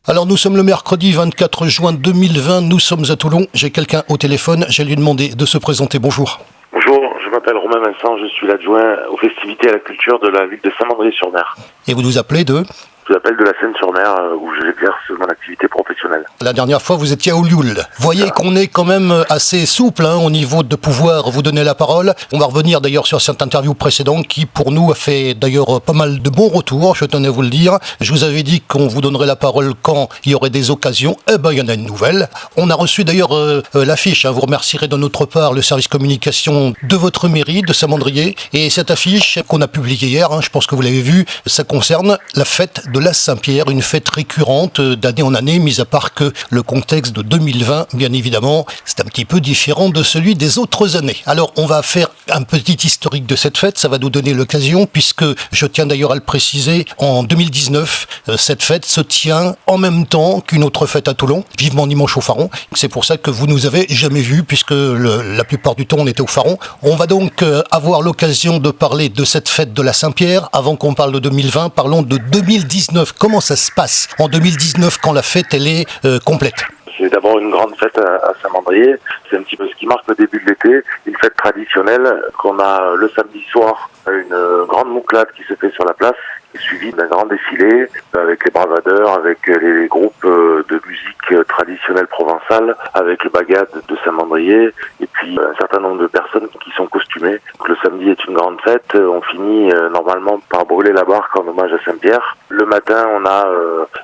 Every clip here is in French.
Alors nous sommes le mercredi 24 juin 2020, nous sommes à Toulon. J'ai quelqu'un au téléphone, j'ai lui demandé de se présenter. Bonjour. Bonjour, je m'appelle Romain Vincent, je suis l'adjoint aux festivités et à la culture de la ville de Saint-Mandrier-sur-Mer. Et vous nous appelez de ? Je vous appelle de la Seine-sur-Mer où j'exerce mon activité professionnelle. La dernière fois, vous étiez à Olioul. Vous voyez qu'on est quand même assez souple au niveau de pouvoir vous donner la parole. On va revenir d'ailleurs sur cette interview précédente qui, pour nous, a fait d'ailleurs pas mal de bons retours, je tenais à vous le dire. Je vous avais dit qu'on vous donnerait la parole quand il y aurait des occasions. Eh ben, il y en a une nouvelle. On a reçu d'ailleurs l'affiche. Vous remercierez de notre part le service communication de votre mairie, de Saint-Mandrier. Et cette affiche qu'on a publiée hier, je pense que vous l'avez vue, ça concerne la fête de la Saint-Pierre, une fête récurrente d'année en année, mis à part que le contexte de 2020, bien évidemment, c'est un petit peu différent de celui des autres années. Alors, on va faire un petit historique de cette fête, ça va nous donner l'occasion, puisque je tiens d'ailleurs à le préciser, en 2019, cette fête se tient en même temps qu'une autre fête à Toulon, vivement dimanche au Faron. C'est pour ça que vous nous avez jamais vus, puisque la plupart du temps on était au Faron. On va donc avoir l'occasion de parler de cette fête de la Saint-Pierre. Avant qu'on parle de 2020, parlons de 2019. Comment ça se passe en 2019 quand la fête elle est complète? C'est d'abord une grande fête à Saint-Mandrier. C'est un petit peu ce qui marque le début de l'été. Une fête traditionnelle qu'on a le samedi soir, une grande mouclade qui se fait sur la place, suivi d'un grand défilé avec les bravadeurs, avec les groupes de musique traditionnelle provençale, avec le bagad de Saint-Mandrier et puis un certain nombre de personnes qui sont costumées. Donc, le samedi est une grande fête. On finit normalement par brûler la barque en hommage à Saint-Pierre. Le matin, on a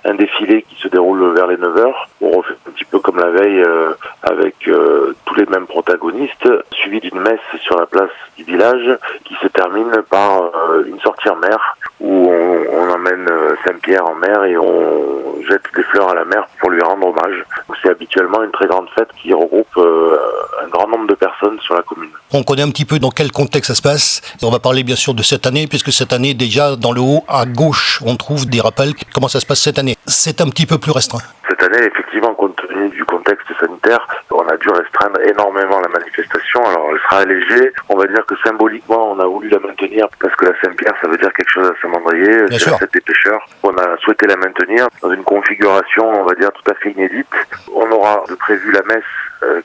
un défilé qui se déroule vers les 9h. On refait un petit peu comme la veille avec tous les mêmes protagonistes, suivi d'une messe sur la place du village qui se termine par une sortie en mer où on emmène Saint-Pierre en mer et on jette des fleurs à la mer pour lui rendre hommage. C'est habituellement une très grande fête qui regroupe un grand nombre de personnes sur la commune. On connaît un petit peu dans quel contexte ça se passe. Et on va parler bien sûr de cette année, puisque cette année, déjà dans le haut à gauche, on trouve des rappels. Comment ça se passe cette année? C'est un petit peu plus restreint. Cette année, effectivement, compte tenu du contexte sanitaire, on a dû restreindre énormément la manifestation. Alors, elle sera allégée. On va dire que symboliquement, on a voulu la maintenir parce que la Saint-Pierre, ça veut dire quelque chose à Saint-Mandrier. C'est la fête des pêcheurs. On a souhaité la maintenir dans une configuration, on va dire, tout à fait inédite. On aura de prévu la messe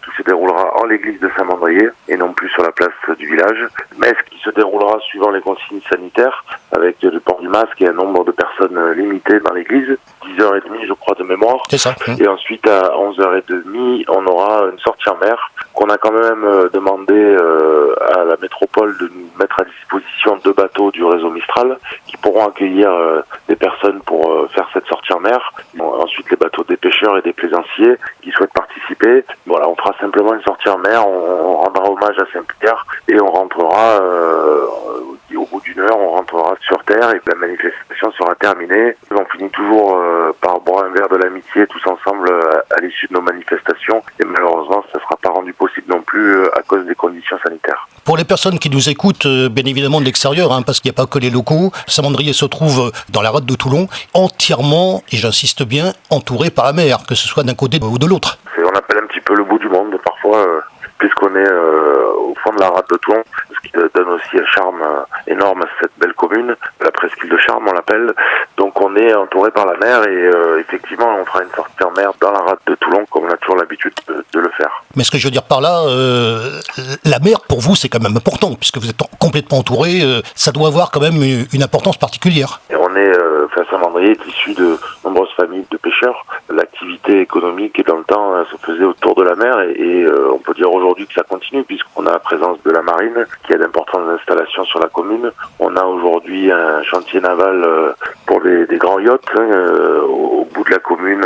qui se déroulera en l'église de Saint-Mandrier et non plus sur la place du village. Messe qui se déroulera suivant les consignes sanitaires avec le port du masque et un nombre de personnes limité dans l'église. 10h30 je crois de mémoire. C'est ça. Et ensuite à 11h30 on aura une sortie en mer qu'on a quand même demandé à la métropole de nous mettre à disposition 2 bateaux du réseau Mistral qui pourront accueillir des personnes pour faire cette sortie en mer. Ensuite les bateaux des pêcheurs et des plaisanciers qui souhaitent participer. Voilà, on fera simplement une sortie en mer, on rendra hommage à Saint-Pierre et on rentrera au bout d'une heure, on rentrera sur terre et la manifestation sera terminée. On finit toujours par boire un verre de l'amitié tous ensemble à l'issue de nos manifestations et malheureusement ça ne sera pas rendu possible non plus à cause des conditions sanitaires. Pour les personnes qui nous écoutent, bien évidemment de l'extérieur, parce qu'il n'y a pas que les locaux, Saint-Mandrier se trouve dans la rade de Toulon, entièrement, et j'insiste bien, entouré par la mer, que ce soit d'un côté ou de l'autre. On appelle un petit peu le bout du monde parfois, puisqu'on est au fond de la rade de Toulon, ce qui donne aussi un charme énorme à cette belle commune, la presqu'île de Charme on l'appelle. Donc on est entouré par la mer et effectivement on fera une sortie en mer dans la rade de Toulon comme on a toujours l'habitude de le faire. Mais ce que je veux dire par là, la mer pour vous c'est quand même important, puisque vous êtes complètement entouré, ça doit avoir quand même une importance particulière. Et on est, Saint-Mandrier est issu de nombreuses familles de pêcheurs. L'activité économique dans le temps se faisait autour de la mer et on peut dire aujourd'hui que ça continue puisqu'on a la présence de la marine qui a d'importantes installations sur la commune. On a aujourd'hui un chantier naval pour des grands yachts au bout de la commune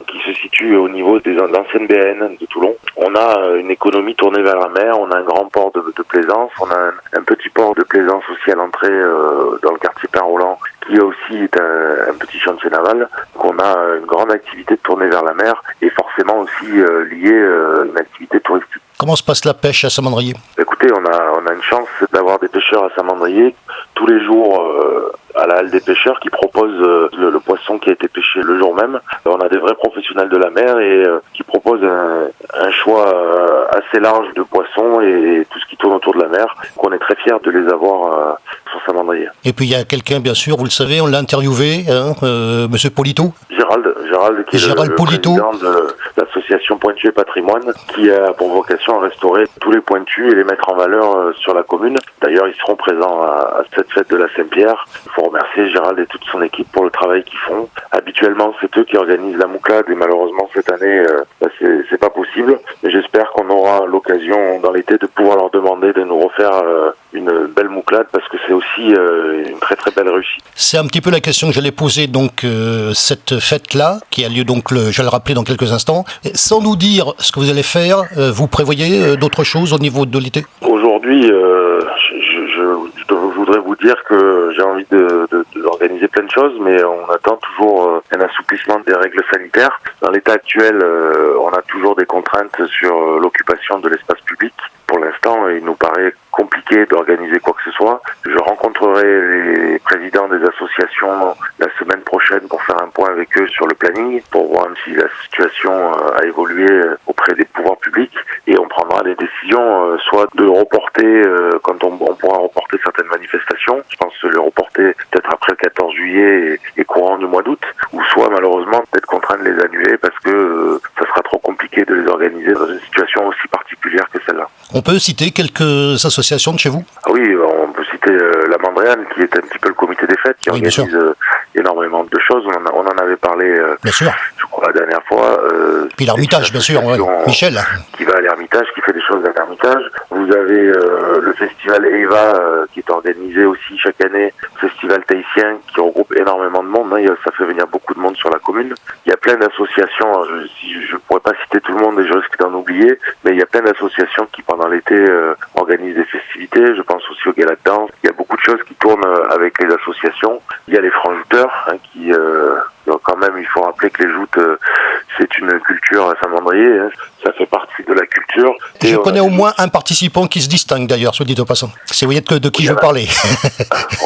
qui se situe au niveau de l'ancienne BN de Toulon. On a une économie tournée vers la mer, on a un grand port de plaisance, on a un petit port de plaisance aussi à l'entrée dans le quartier Pin-Roland qui aussi est un petit chantier naval. Donc on a une grande activité tournée vers la mer et forcément aussi liée à une activité touristique. Comment se passe la pêche à Saint-Mandrier? Écoutez, on a une chance d'avoir des pêcheurs à Saint-Mandrier tous les jours à la halle des pêcheurs qui proposent le poisson qui a été pêché le jour même. On a des vrais professionnels de la mer et qui proposent un choix assez large de poissons et tout ce qui tourne autour de la mer. On est très fiers de les avoir sur Saint-Mandrier. Et puis il y a quelqu'un, bien sûr, vous le savez, on l'a interviewé, Monsieur Polito. Gérald qui est le président de l'association Pointu et Patrimoine, qui a pour vocation à restaurer tous les pointus et les mettre en valeur sur la commune. D'ailleurs, ils seront présents à cette fête de la Saint-Pierre. Il faut remercier Gérald et toute son équipe pour le travail qu'ils font. Habituellement, c'est eux qui organisent la mouclade et malheureusement cette année, c'est pas possible. Mais j'espère qu'on aura l'occasion dans l'été de pouvoir leur demander de nous refaire une belle mouclade parce que c'est aussi une très très belle réussite. C'est un petit peu la question que j'allais poser, donc cette fête-là, qui a lieu donc, je vais le rappeler dans quelques instants. Sans nous dire ce que vous allez faire, vous prévoyez d'autres choses au niveau de l'été ? Aujourd'hui, je voudrais vous dire que j'ai envie d'organiser plein de choses, mais on attend toujours un assouplissement des règles sanitaires. Dans l'état actuel, on a toujours des contraintes sur l'occupation de l'espace public. Pour l'instant, il nous paraît compliqué d'organiser quoi que ce soit. Je rencontrerai les présidents des associations la semaine prochaine pour faire un point avec eux sur le planning, pour voir si la situation a évolué auprès des pouvoirs publics, et on prendra des décisions, soit de reporter quand on pourra reporter certaines manifestations, je pense les reporter peut-être après le 14 juillet et courant du mois d'août, ou soit malheureusement peut-être contraint de les annuler parce que ça sera trop compliqué de les organiser dans une situation aussi particulière que celle-là. On peut citer quelques associations de chez vous ? Ah oui, on peut citer la Mandréane, qui est un petit peu le comité des fêtes, qui organise énormément de choses. On en avait parlé, bien sûr, je crois, la dernière fois. Puis l'Ermitage, bien sûr, Michel. Qui va à l'Ermitage, qui fait des choses à l'Ermitage. Vous avez le festival Eva, qui est organisé aussi chaque année, festival tahitien, qui regroupe énormément de monde. Ça fait venir beaucoup de monde sur la commune. Il y a plein d'associations, je ne pourrais pas citer tout le monde et je risque d'en oublier, mais il y a plein d'associations qui, pendant l'été, organisent des festivités. Je pense aussi au gala de danse. Il y a beaucoup de choses qui tournent avec les associations. Il y a les francs-jouteurs, qui... Donc quand même, il faut rappeler que les joutes, c'est une culture à Saint-Mandrier, ça fait partie de la culture. Et je connais au moins un participant qui se distingue d'ailleurs, soit dit au passant. C'est, vous voyez de qui je veux parler.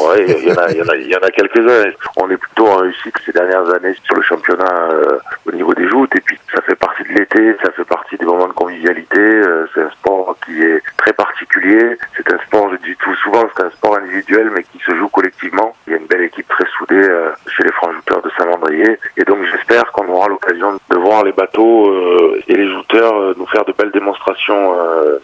Oui, il y en a quelques-uns. On est plutôt réussi ces dernières années sur le championnat au niveau des joutes, et puis ça fait partie de l'été, ça fait partie des moments de convivialité. C'est un sport qui est très particulier. C'est un sport, je dis tout souvent, c'est un sport individuel, mais qui se joue collectivement. Il y a une belle équipe très soudée chez les francs-jouteurs de Saint-Mandrier. Et donc j'espère qu'on aura l'occasion de voir les bateaux et les jouteurs nous faire de belles démonstrations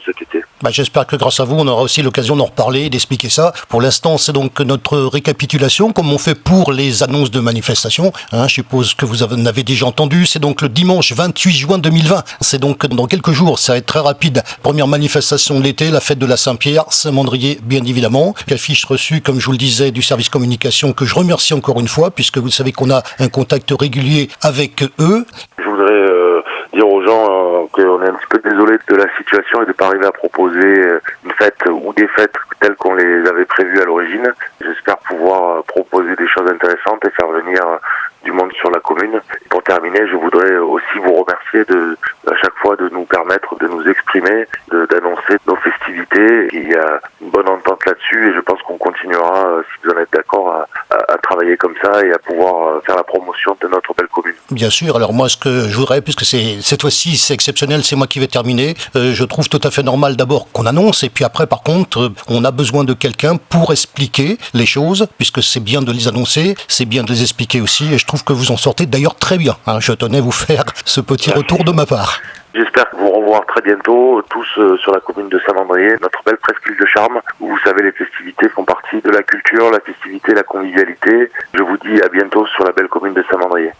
cet été. J'espère que grâce à vous, on aura aussi l'occasion d'en reparler et d'expliquer ça. Pour l'instant, c'est donc notre récapitulation, comme on fait pour les annonces de manifestations. Je suppose que vous en avez déjà entendu. C'est donc le dimanche 28 juin 2020. C'est donc dans quelques jours, ça va être très rapide. Première manifestation de l'été, la fête de la Saint-Pierre, Saint-Mandrier, bien évidemment. Affiche reçue, comme je vous le disais, du service communication, que je remercie encore une fois, puisque vous savez qu'on a un contact régulier avec eux. Je voudrais dire aux gens qu'on est un petit peu désolé de la situation et de ne pas arriver à proposer une fête ou des fêtes telles qu'on les avait prévues à l'origine. J'espère pouvoir proposer des choses intéressantes et faire venir du monde sur la commune. Et pour terminer, je voudrais aussi vous remercier à chaque fois de nous permettre de nous exprimer, d'annoncer nos festivités. Il y a une bonne entente là-dessus et je pense qu'on continuera, si vous en êtes d'accord, à travailler comme ça et à pouvoir faire la promotion de notre belle commune. Bien sûr, alors moi ce que je voudrais, puisque cette fois-ci c'est exceptionnel, c'est moi qui vais terminer, je trouve tout à fait normal d'abord qu'on annonce et puis après par contre on a besoin de quelqu'un pour expliquer les choses, puisque c'est bien de les annoncer, c'est bien de les expliquer aussi et je trouve que vous en sortez d'ailleurs très bien. Je tenais à vous faire ce petit retour de ma part. J'espère vous revoir très bientôt, tous sur la commune de Saint-Mandrier, notre belle presqu'île de charme, où vous savez les festivités font partie de la culture, la festivité, la convivialité. Je vous dis à bientôt sur la belle commune de Saint-Mandrier.